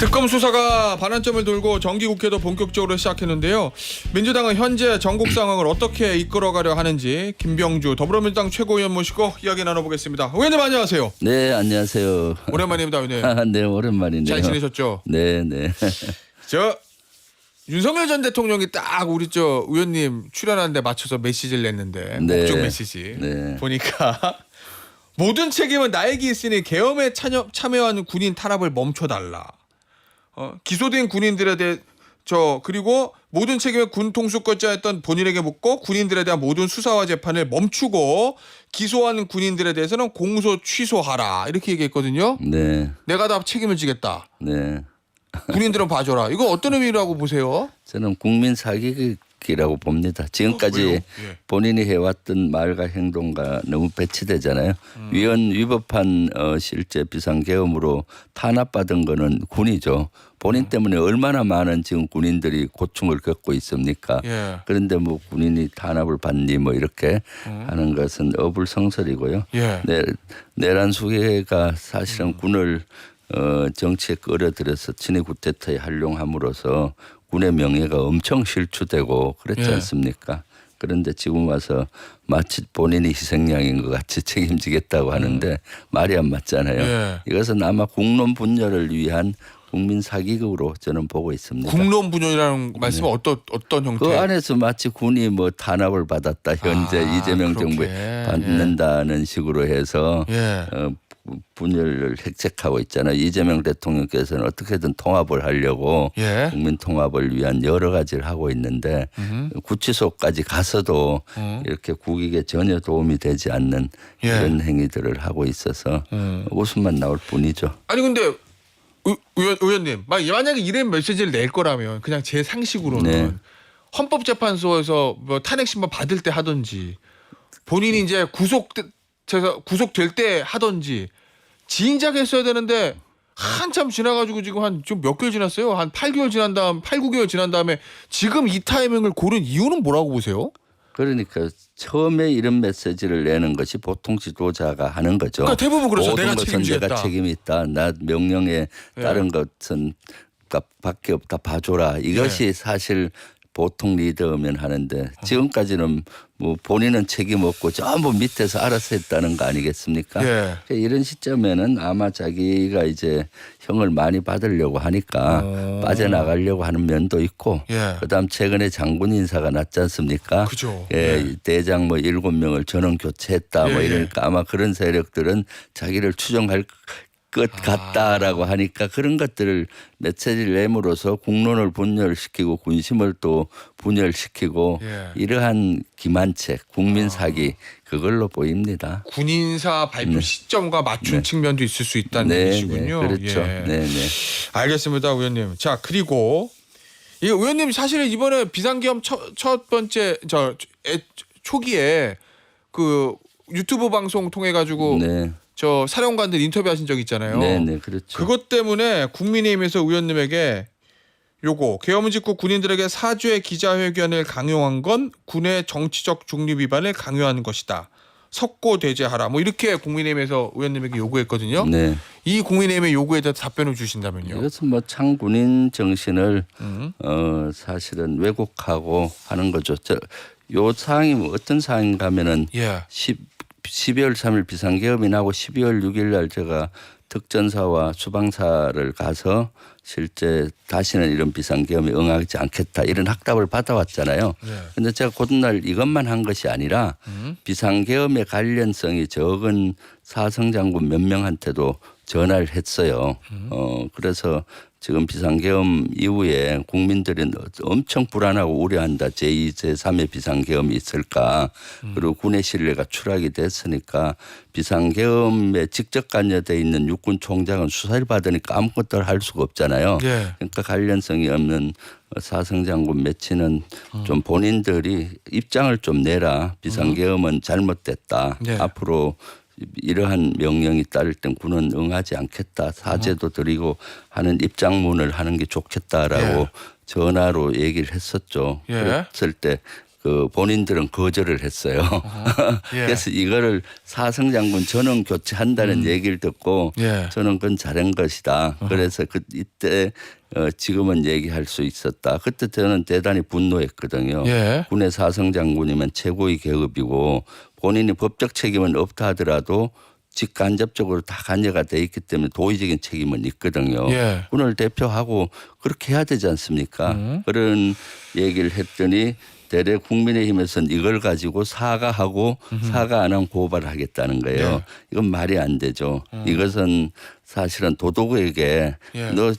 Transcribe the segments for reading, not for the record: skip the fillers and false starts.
특검 수사가 반환점을 돌고 정기국회도 본격적으로 시작했는데요. 민주당은 현재 전국 상황을 어떻게 이끌어가려 하는지 김병주 더불어민주당 최고위원 모시고 이야기 나눠보겠습니다. 의원님 안녕하세요. 네, 안녕하세요. 오랜만입니다, 의원님. 네, 오랜만이네요. 잘 지내셨죠? 네, 네. 저 윤석열 전 대통령이 딱 우리 저 의원님 출연하는데 맞춰서 메시지를 냈는데 네. 목적 메시지 네. 보니까 모든 책임은 나에게 있으니 계엄에 참여한 군인 탄압을 멈춰달라. 기소된 군인들에 대해 그리고 모든 책임을 군 통수권자였던 본인에게 묻고 군인들에 대한 모든 수사와 재판을 멈추고 기소한 군인들에 대해서는 공소 취소하라 이렇게 얘기했거든요. 네. 내가 다 책임을 지겠다. 네. 군인들은 봐줘라. 이거 어떤 의미라고 보세요? 저는 국민 사기극이라고 봅니다. 지금까지 왜요? 예. 본인이 해왔던 말과 행동과 너무 배치되잖아요. 위법한 실제 비상계엄으로 탄압받은 거는 군이죠. 본인 때문에 얼마나 많은 지금 군인들이 고충을 겪고 있습니까? 예. 그런데 뭐 군인이 탄압을 받니 뭐 이렇게 하는 것은 어불성설이고요. 예. 내란 수계가 사실은 군을 정치에 끌어들여서 친위 구태타에 활용함으로써 군의 명예가 엄청 실추되고 그랬지 예. 않습니까? 그런데 지금 와서 마치 본인이 희생양인 것 같이 책임지겠다고 하는데 말이 안 맞잖아요. 예. 이것은 아마 국론 분열을 위한 국민 사기극으로 저는 보고 있습니다. 국론 분열이라는 말씀은 어떤 형태? 그 안에서 마치 군이 뭐 탄압을 받았다 현재 이재명 그렇게. 정부에 받는다는 식으로 해서 예. 분열을 획책하고 있잖아요. 이재명 대통령께서는 어떻게든 통합을 하려고 예. 국민 통합을 위한 여러 가지를 하고 있는데 구치소까지 가서도 이렇게 국익에 전혀 도움이 되지 않는 예. 이런 행위들을 하고 있어서 웃음만 나올 뿐이죠. 아니 근데 의원님 만약에 이런 메시지를 낼 거라면 그냥 제 상식으로는 네. 헌법재판소에서 뭐 탄핵 심판 받을 때 하든지 본인이 이제 구속될 때 하든지 진작 했어야 되는데 한참 지나가지고 지금 한 좀 몇 개월 지났어요. 한 8개월 지난 다음 8, 9개월 지난 다음에 지금 이 타이밍을 고른 이유는 뭐라고 보세요? 그러니까 처음에 이런 메시지를 내는 것이 보통 지도자가 하는 거죠. 그러니까 대부분 그렇죠. 모든 내가 것은 책임지겠다. 내가 책임이 있다. 나 명령에 따른 것은 밖에 없다. 봐줘라. 이것이 사실 보통 리더면 하는데 지금까지는 뭐 본인은 책임 없고 전부 밑에서 알아서 했다는 거 아니겠습니까? 예. 이런 시점에는 아마 자기가 이제 형을 많이 받으려고 하니까 빠져나가려고 하는 면도 있고 예. 그다음 최근에 장군 인사가 났지 않습니까? 그죠. 예, 대장 뭐 7명을 전원 교체했다 뭐 예, 예. 이러니까 아마 그런 세력들은 자기를 추종할 것 같다라고 하니까 그런 것들을 메시지를 내므로써 국론을 분열시키고 군심을 또 분열시키고 예. 이러한 기만책 국민 사기 그걸로 보입니다. 군인사 발표 시점과 맞춘 측면도 있을 수 있다는 얘기시군요. 네, 그렇죠. 예. 네, 네. 알겠습니다, 의원님. 자, 그리고 이 의원님 사실은 이번에 비상계엄 첫 번째 초기에 그 유튜브 방송 통해 가지고 네. 저 사령관들 인터뷰하신 적 있잖아요. 네, 네, 그렇죠. 그것 때문에 국민의힘에서 의원님에게 요거 계엄 직후 군인들에게 사죄 기자회견을 강요한 건 군의 정치적 중립 위반을 강요하는 것이다. 석고대죄하라. 뭐 이렇게 국민의힘에서 의원님에게 요구했거든요. 네. 이 국민의힘의 요구에 대해서 답변을 주신다면요. 이것은 뭐 창군인 정신을 사실은 왜곡하고 하는 거죠. 요 사항이 뭐 어떤 사항인가면은 예. 12월 3일 비상계엄이 나고 12월 6일 날 제가 특전사와 수방사를 가서 실제 다시는 이런 비상계엄에 응하지 않겠다 이런 확답을 받아왔잖아요. 그런데 제가 그날 이것만 한 것이 아니라 비상계엄의 관련성이 적은 사성장군 몇 명한테도 전화를 했어요. 그래서 지금 비상계엄 이후에 국민들이 엄청 불안하고 우려한다. 제2, 제3의 비상계엄이 있을까. 그리고 군의 신뢰가 추락이 됐으니까 비상계엄에 직접 관여돼 있는 육군 총장은 수사를 받으니까 아무것도 할 수가 없잖아요. 예. 그러니까 관련성이 없는 사성장군 매치는 좀 본인들이 입장을 좀 내라. 비상계엄은 잘못됐다. 예. 앞으로 이러한 명령이 따를 땐 군은 응하지 않겠다. 사죄도 드리고 하는 입장문을 하는 게 좋겠다라고 전화로 얘기를 했었죠. 예. 그랬을 때 그 본인들은 거절을 했어요. 예. 그래서 이거를 사성 장군 전원 교체한다는 얘기를 듣고 예. 저는 그건 잘한 것이다. 그래서 이때 지금은 얘기할 수 있었다. 그때 저는 대단히 분노했거든요. 예. 군의 사성 장군이면 최고의 계급이고 본인이 법적 책임은 없다 하더라도 직간접적으로 다 관여가 돼 있기 때문에 도의적인 책임은 있거든요. 예. 군을 대표하고 그렇게 해야 되지 않습니까? 그런 얘기를 했더니 대래 국민의힘에서는 이걸 가지고 사과하고 사과 안 하면 고발을 하겠다는 거예요. 네. 이건 말이 안 되죠. 이것은 사실은 도덕에게 예. 너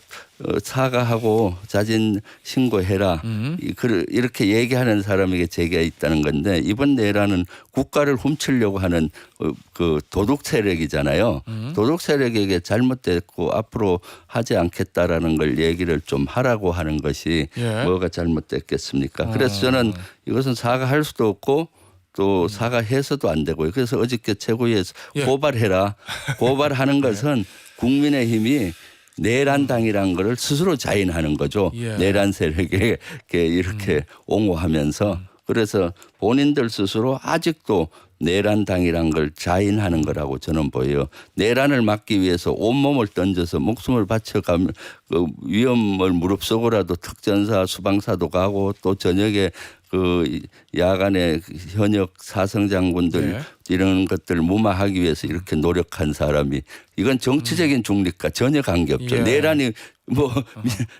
사과하고 자진 신고해라. 이렇게 얘기하는 사람에게 제기가 있다는 건데 이번 내란은 국가를 훔치려고 하는 그 도둑 세력이잖아요. 도둑 세력에게 잘못됐고 앞으로 하지 않겠다라는 걸 얘기를 좀 하라고 하는 것이 예. 뭐가 잘못됐겠습니까? 그래서 저는 이것은 사과할 수도 없고 또 사과해서도 안 되고요. 그래서 어저께 최고위에서 예. 고발해라. 고발하는 것은 국민의힘이 내란당이라는 것을 스스로 자인하는 거죠. 예. 내란 세력에 이렇게 옹호하면서 그래서 본인들 스스로 아직도 내란당이란 걸 자인하는 거라고 저는 보여요. 내란을 막기 위해서 온몸을 던져서 목숨을 바쳐가면 그 위험을 무릅쓰고라도 특전사 수방사도 가고 또 저녁에 그 야간에 현역 사성 장군들 네. 이런 것들을 무마하기 위해서 이렇게 노력한 사람이 이건 정치적인 중립과 전혀 관계없죠. 예. 내란이 뭐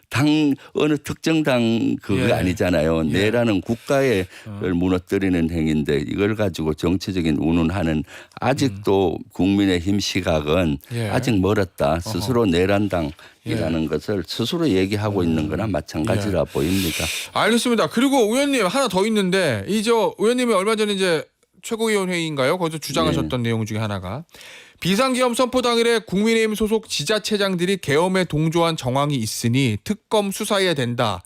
당 어느 특정 당 그거 예. 아니잖아요. 예. 내란은 국가를 무너뜨리는 행위인데 이걸 가지고 정치적인 운운하는 아직도 국민의힘 시각은 예. 아직 멀었다. 스스로 내란당이라는 것을 스스로 얘기하고 있는 거나 마찬가지라 보입니다. 알겠습니다. 그리고 의원님 하나 더 있는데 의원님이 얼마 전에 이제 최고위원 회의인가요? 거기서 주장하셨던 내용 중에 하나가 비상계엄 선포 당일에 국민의힘 소속 지자체장들이 계엄에 동조한 정황이 있으니 특검 수사해야 된다.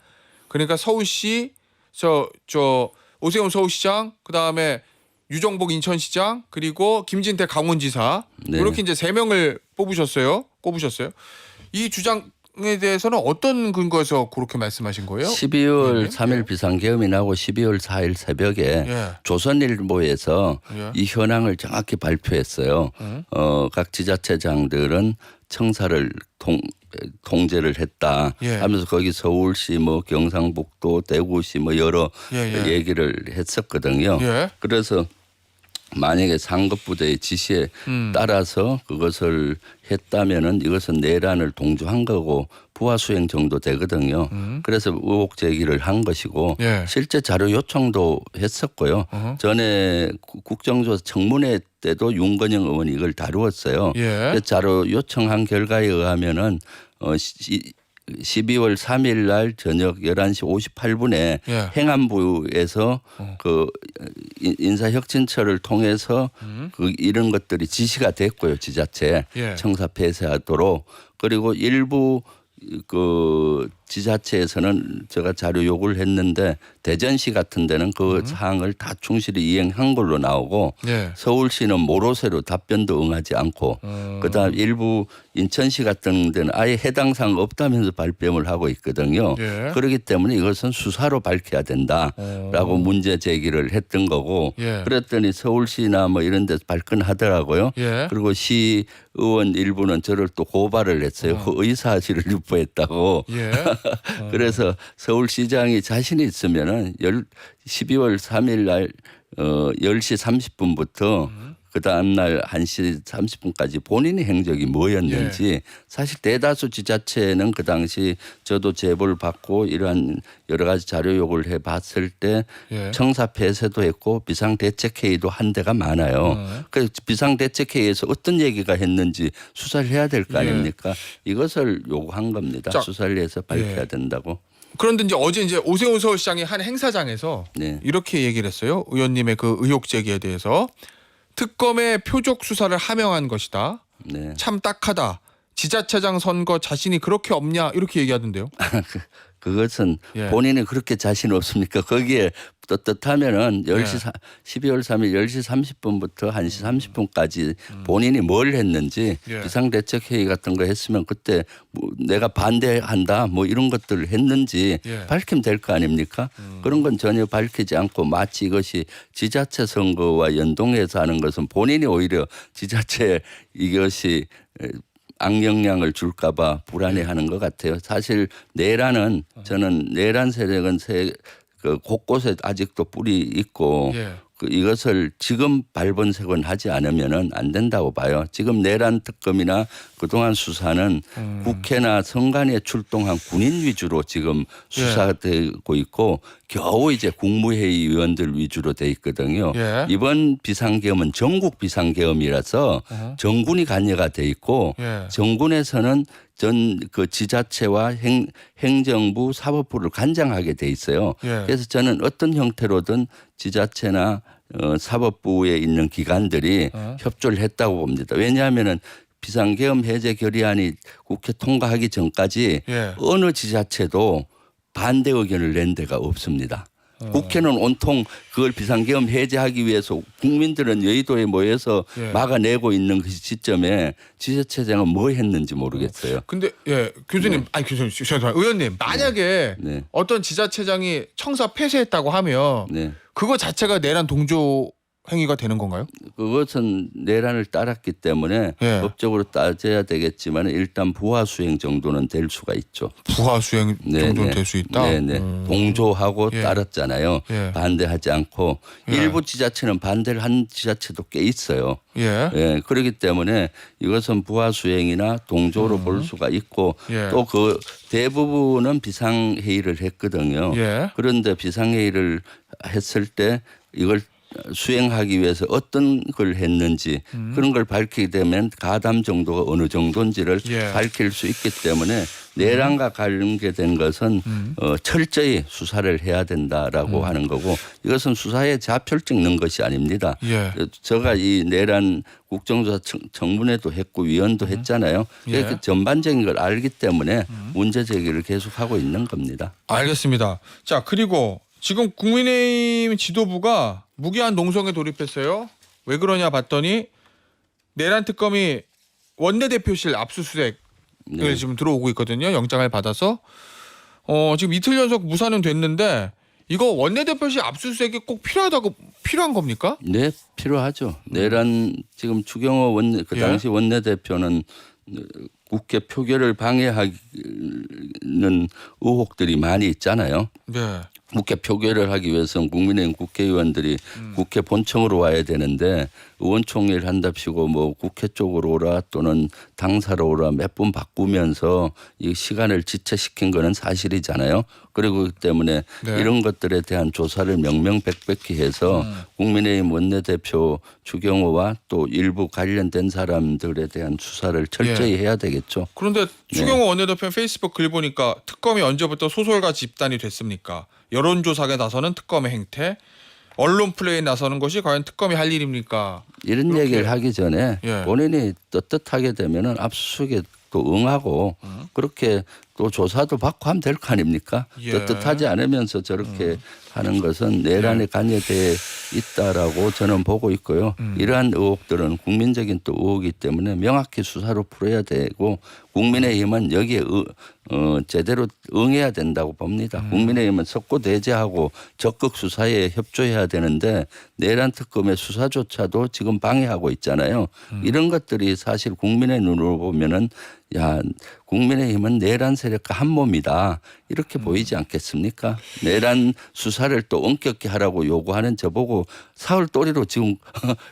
그러니까 서울시 오세훈 서울시장 그다음에 유정복 인천시장 그리고 김진태 강원지사 네. 이렇게 이제 3명을 꼽으셨어요. 이 주장에 대해서는 어떤 근거에서 그렇게 말씀하신 거예요? 12월 예. 3일 비상계엄이 나고 12월 4일 새벽에 예. 조선일보에서 예. 이 현황을 정확히 발표했어요. 각 지자체장들은 청사를 통제를 했다 예. 하면서 거기 서울시 뭐 경상북도 대구시 뭐 여러 예. 얘기를 했었거든요. 예. 그래서 만약에 상급부대의 지시에 따라서 그것을 했다면은 이것은 내란을 동조한 거고 부하 수행 정도 되거든요. 그래서 의혹 제기를 한 것이고 예. 실제 자료 요청도 했었고요. 전에 국정조사 청문회 때도 윤건영 의원이 이걸 다루었어요. 예. 자료 요청한 결과에 의하면은 12월 3일 날 저녁 11시 58분에 예. 행안부에서 그 인사혁신처를 통해서 그 이런 것들이 지시가 됐고요. 지자체 예. 청사 폐쇄하도록 그리고 일부 그 지자체에서는 제가 자료 요구를 했는데 대전시 같은 데는 그 사항을 다 충실히 이행한 걸로 나오고 예. 서울시는 모로세로 답변도 응하지 않고 그다음 일부 인천시 같은 데는 아예 해당 사항 없다면서 발뺌을 하고 있거든요. 예. 그렇기 때문에 이것은 수사로 밝혀야 된다라고 문제 제기를 했던 거고 예. 그랬더니 서울시나 뭐 이런 데서 발끈하더라고요. 예. 그리고 시의원 일부는 저를 또 고발을 했어요. 그 의사실을 유포했다고. 예. 그래서 서울시장이 자신이 있으면은 12월 3일 날 10시 30분부터 그 다음날 1시 30분까지 본인의 행적이 뭐였는지 사실 대다수 지자체는 그 당시 저도 제보를 받고 이러한 여러 가지 자료 요구를 해봤을 때 예. 청사 폐쇄도 했고 비상대책회의도 한 데가 많아요. 그 비상대책회의에서 어떤 얘기가 했는지 수사를 해야 될 거 아닙니까? 이것을 요구한 겁니다. 자, 수사를 해서 밝혀야 된다고. 그런데 이제 어제 오세훈 서울시장이 한 행사장에서 네. 이렇게 얘기를 했어요. 의원님의 그 의혹 제기에 대해서 특검의 표적 수사를 하명한 것이다. 네. 참 딱하다. 지자체장 선거 자신이 그렇게 없냐 이렇게 얘기하던데요. 그것은 예. 본인이 그렇게 자신 없습니까? 거기에 떳떳하면은 10시 12월 3일 10시 30분부터 1시 30분까지 본인이 뭘 했는지 예. 비상대책회의 같은 거 했으면 그때 뭐 내가 반대한다 뭐 이런 것들을 했는지 예. 밝히면 될 거 아닙니까? 그런 건 전혀 밝히지 않고 마치 이것이 지자체 선거와 연동해서 하는 것은 본인이 오히려 지자체 이것이 악영향을 줄까봐 불안해하는 것 같아요. 사실 내란은 저는 내란 세력은 그 곳곳에 아직도 뿌리 있고 예. 이것을 지금 발본색원 하지 않으면은 안 된다고 봐요. 지금 내란 특검이나 그동안 수사는 국회나 선관위에 출동한 군인 위주로 지금 수사되고 있고 겨우 이제 국무회의 의원들 위주로 돼 있거든요. 예. 이번 비상계엄은 전국 비상계엄이라서 정군이 관여가 돼 있고 예. 정군에서는 전 그 지자체와 행정부 사법부를 관장하게 돼 있어요. 예. 그래서 저는 어떤 형태로든 지자체나 사법부에 있는 기관들이 협조를 했다고 봅니다. 왜냐하면은 비상계엄 해제 결의안이 국회 통과하기 전까지 예. 어느 지자체도 반대 의견을 낸 데가 없습니다. 국회는 온통 그걸 비상계엄 해제하기 위해서 국민들은 여의도에 모여서 예. 막아내고 있는 그 시점에 지자체장은 뭐 했는지 모르겠어요. 근데 예 교수님 아니 교수님 죄송합니다. 의원님 만약에 네. 어떤 지자체장이 청사 폐쇄했다고 하면 네. 그거 자체가 내란 동조 행위가 되는 건가요? 그것은 내란을 따랐기 때문에 예. 법적으로 따져야 되겠지만 일단 부하 수행 정도는 될 수가 있죠. 부하 수행 정도는 네. 될 수 있다. 네네. 동조하고 예. 따랐잖아요. 예. 반대하지 않고 예. 일부 지자체는 반대를 한 지자체도 꽤 있어요. 예. 예, 그렇기 때문에 이것은 부하 수행이나 동조로 볼 수가 있고 예. 또 그 대부분은 비상회의를 했거든요. 예. 그런데 비상회의를 했을 때 이걸 수행하기 위해서 어떤 걸 했는지 그런 걸 밝히게 되면 가담 정도가 어느 정도인지를 예. 밝힐 수 있기 때문에 내란과 관계된 것은 철저히 수사를 해야 된다라고 하는 거고 이것은 수사에 좌표를 찍는 것이 아닙니다. 예. 제가 이 내란 국정조사 청문회도 했고 위원도 했잖아요. 예. 그 전반적인 걸 알기 때문에 문제 제기를 계속하고 있는 겁니다. 알겠습니다. 자 그리고 지금 국민의힘 지도부가 무기한 농성에 돌입했어요. 왜 그러냐 봤더니 내란 특검이 원내대표실 압수수색을 네. 지금 들어오고 있거든요. 영장을 받아서 지금 이틀 연속 무산은 됐는데 이거 원내대표실 압수수색이 꼭 필요한 겁니까? 네, 필요하죠. 내란 지금 추경호 그 예. 당시 원내대표는 국회 표결을 방해하는 의혹들이 많이 있잖아요. 네. 국회 표결을 하기 위해서는 국민의힘 국회의원들이 국회 본청으로 와야 되는데 의원총회를 한답시고 뭐 국회 쪽으로 오라 또는 당사로 오라 몇 번 바꾸면서 이 시간을 지체시킨 거는 사실이잖아요. 그리고 그렇기 때문에 네. 이런 것들에 대한 조사를 명명백백히 해서 국민의힘 원내대표 추경호와 또 일부 관련된 사람들에 대한 수사를 철저히 해야 되겠죠. 그런데 추경호 원내대표 페이스북 글 보니까 특검이 언제부터 소설가 집단이 됐습니까? 여론조사에 나서는 특검의 행태, 언론 플레이에 나서는 것이 과연 특검이 할 일입니까? 이런 그렇게. 얘기를 하기 전에 예. 본인이 떳떳하게 되면은 압수수색에 또 응하고 그렇게 또 조사도 받고 하면 될 거 아닙니까? 예. 떳떳하지 않으면서 저렇게 하는 것은 내란에 관여돼 있다라고 저는 보고 있고요. 이러한 의혹들은 국민적인 또 의혹이기 때문에 명확히 수사로 풀어야 되고 국민의힘은 여기에 제대로 응해야 된다고 봅니다. 국민의힘은 석고대죄하고 적극 수사에 협조해야 되는데 내란 특검의 수사조차도 지금 방해하고 있잖아요. 이런 것들이 사실 국민의 눈으로 보면은 야 국민의힘은 내란 세력과 한 몸이다 이렇게 보이지 않겠습니까? 내란 수사를 또 엄격히 하라고 요구하는 저보고 사흘 또리로 지금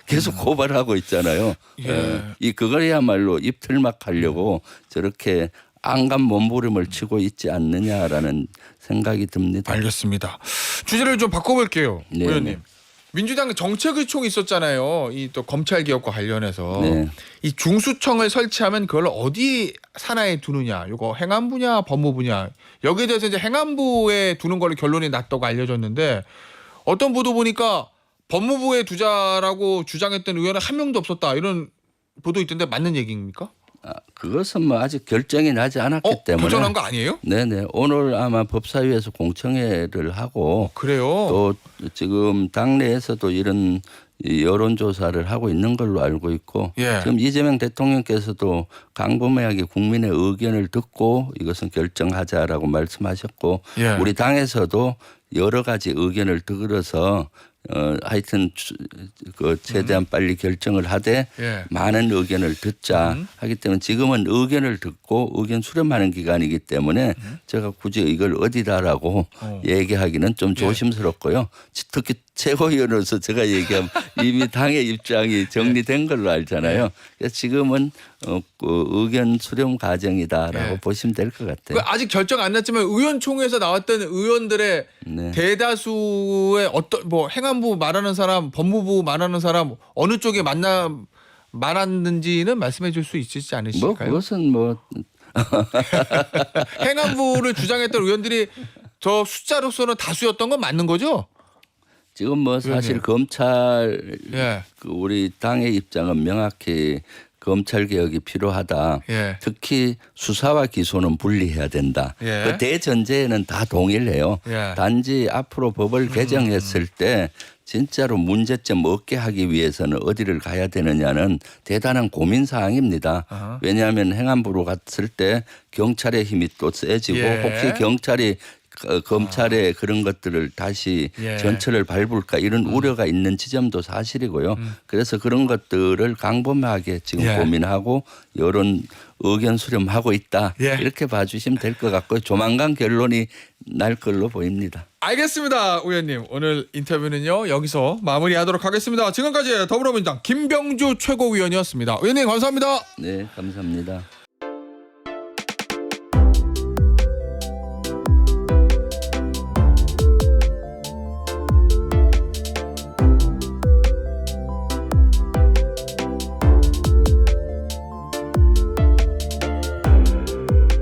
계속 고발하고 있잖아요. 예. 이 그거야말로 입틀막 하려고 저렇게 안간 몸부림을 치고 있지 않느냐라는 생각이 듭니다. 알겠습니다. 주제를 좀 바꿔볼게요, 네, 의원님. 네. 민주당 정책의총이 있었잖아요. 이 또 검찰 개혁과 관련해서 네. 이 중수청을 설치하면 그걸 어디 산하에 두느냐, 이거 행안부냐 법무부냐 여기에 대해서 이제 행안부에 두는 걸로 결론이 났다고 알려졌는데 어떤 보도 보니까 법무부에 두자라고 주장했던 의원은 한 명도 없었다 이런 보도 있던데 맞는 얘기입니까? 그것은 뭐 아직 결정이 나지 않았기 때문에. 결정한 거 아니에요? 네네. 오늘 아마 법사위에서 공청회를 하고 그래요. 또 지금 당내에서도 이런 여론조사를 하고 있는 걸로 알고 있고 예. 지금 이재명 대통령께서도 강범위하게 국민의 의견을 듣고 이것은 결정하자라고 말씀하셨고 예. 우리 당에서도 여러 가지 의견을 들어서 하여튼 그 최대한 빨리 결정을 하되 예. 많은 의견을 듣자 하기 때문에 지금은 의견을 듣고 의견 수렴하는 기간이기 때문에 제가 굳이 이걸 어디다라고 얘기하기는 좀 조심스럽고요. 특히 최고위원으로서 제가 얘기하면 이미 당의 입장이 정리된 걸로 알잖아요. 그래서 지금은 그 의견 수렴 과정이다라고 보시면 될 것 같아요. 아직 결정 안 났지만 의원총회에서 나왔던 의원들의 네. 대다수의 어떤 뭐 행안부 말하는 사람, 법무부 말하는 사람 어느 쪽에 많았는지는 말씀해 줄 수 있으시지 뭐 않으실까요? 그것은 뭐 행안부를 주장했던 의원들이 저 숫자로서는 다수였던 건 맞는 거죠? 지금 뭐 사실 검찰 예. 그 우리 당의 입장은 명확히 검찰 개혁이 필요하다. 예. 특히 수사와 기소는 분리해야 된다. 예. 그 대전제에는 다 동일해요. 예. 단지 앞으로 법을 개정했을 때 진짜로 문제점 없게 하기 위해서는 어디를 가야 되느냐는 대단한 고민 사항입니다. 어허. 왜냐하면 행안부로 갔을 때 경찰의 힘이 또 세지고 예. 혹시 경찰이 검찰의 그런 것들을 다시 예. 전철을 밟을까 이런 우려가 있는 지점도 사실이고요. 그래서 그런 것들을 강범하게 지금 예. 고민하고 여론 의견 수렴하고 있다. 예. 이렇게 봐주시면 될 것 같고 조만간 결론이 날 걸로 보입니다. 알겠습니다, 의원님. 오늘 인터뷰는요 여기서 마무리하도록 하겠습니다. 지금까지 더불어민주당 김병주 최고위원이었습니다. 의원님 감사합니다. 네, 감사합니다.